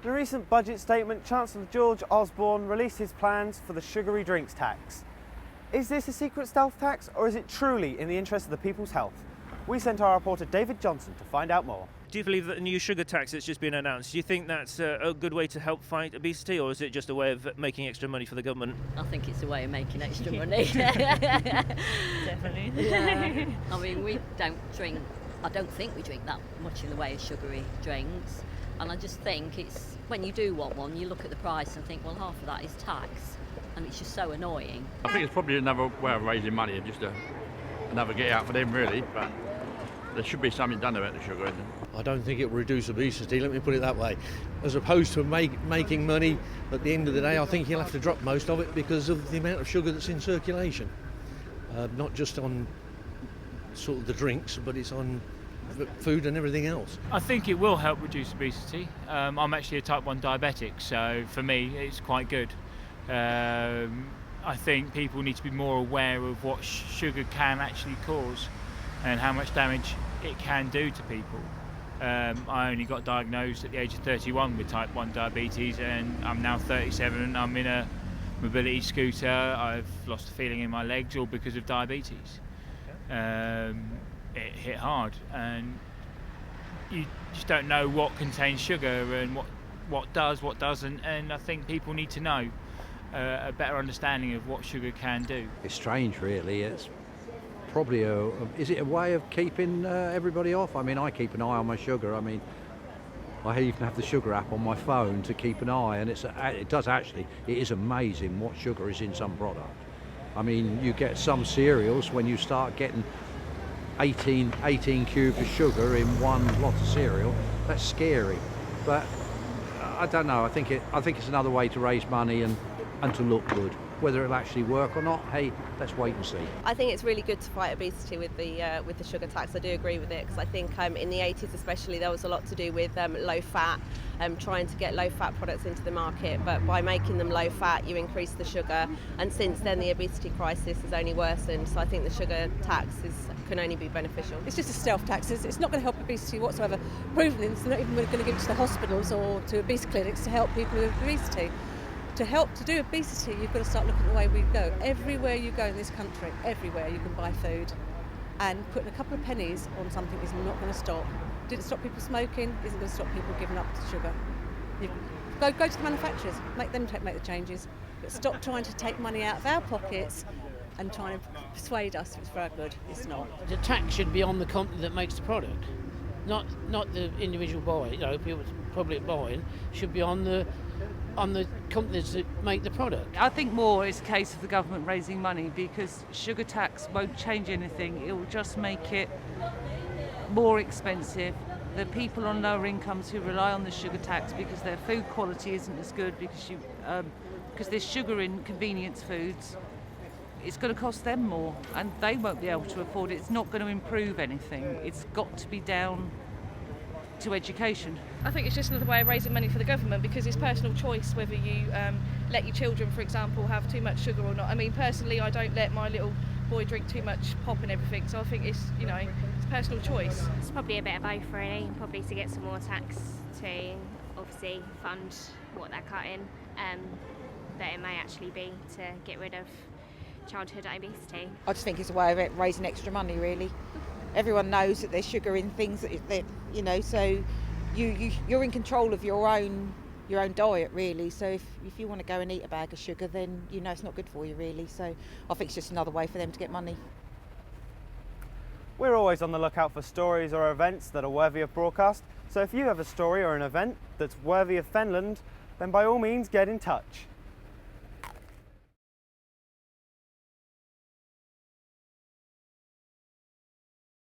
In a recent budget statement, Chancellor George Osborne released his plans for the sugary drinks tax. Is this a secret stealth tax, or is it truly in the interest of the people's health? We sent our reporter David Johnson to find out more. Do you believe that the new sugar tax that's just been announced, do you think that's a good way to help fight obesity, or is it just a way of making extra money for the government? I think it's a way of making extra money. Definitely. Yeah. I mean, we don't drink, I don't think we drink that much in the way of sugary drinks. And I just think it's, when you do want one, you look at the price and think, well, half of that is tax. And it's just so annoying. I think it's probably another way of raising money, just another get out for them, really. But there should be something done about the sugar, isn't there? I don't think it will reduce obesity, let me put it that way. As opposed to making money, at the end of the day, I think he'll have to drop most of it because of the amount of sugar that's in circulation. Not just on sort of the drinks, but it's on food and everything else. I think it will help reduce obesity. I'm actually a type 1 diabetic, so for me it's quite good. I think people need to be more aware of what sugar can actually cause and how much damage it can do to people. I only got diagnosed at the age of 31 with type 1 diabetes, and I'm now 37 and I'm in a mobility scooter. I've lost a feeling in my legs, all because of diabetes. It hit hard, and you just don't know what contains sugar and what does, what doesn't, and I think people need to know a better understanding of what sugar can do. It's strange, really. It's probably is it a way of keeping everybody off? I mean, I keep an eye on my sugar. I mean, I even have the sugar app on my phone to keep an eye, and it is amazing what sugar is in some product. I mean, you get some cereals when you start getting 18 cubes of sugar in one lot of cereal. That's scary, but I don't know. I think it's another way to raise money and to look good. Whether it'll actually work or not, hey, let's wait and see. I think it's really good to fight obesity with the sugar tax. I do agree with it, because I think in the 80s especially there was a lot to do with low fat, trying to get low fat products into the market, but by making them low fat you increase the sugar, and since then the obesity crisis has only worsened, so I think the sugar tax can only be beneficial. It's just a stealth tax. It's not going to help obesity whatsoever. Proven it's not even going to give it to the hospitals or to obesity clinics to help people with obesity. To do obesity, you've got to start looking at the way we go. Everywhere you go in this country, everywhere you can buy food, and putting a couple of pennies on something is not going to stop. Didn't stop people smoking, isn't going to stop people giving up to sugar. You go to the manufacturers, make them make the changes, but stop trying to take money out of our pockets and trying to persuade us it's for our good. It's not. The tax should be on the company that makes the product, not the individual buyer. You know, people probably buying should be on the companies that make the product. I think more is a case of the government raising money, because sugar tax won't change anything. It will just make it more expensive. The people on lower incomes who rely on the sugar tax because their food quality isn't as good, because there's sugar in convenience foods, it's going to cost them more and they won't be able to afford it. It's not going to improve anything. It's got to be down to education. I think it's just another way of raising money for the government, because it's personal choice whether you let your children, for example, have too much sugar or not. I mean, personally, I don't let my little boy drink too much pop and everything, so I think it's personal choice. It's probably a bit of both, really. Probably to get some more tax to obviously fund what they're cutting, but it may actually be to get rid of childhood obesity. I just think it's a way of raising extra money, really. Everyone knows that there's sugar in things that so you're in control of your own diet, really. So if you want to go and eat a bag of sugar, then it's not good for you, really. So I think it's just another way for them to get money. We're always on the lookout for stories or events that are worthy of broadcast. So if you have a story or an event that's worthy of Fenland, then by all means get in touch.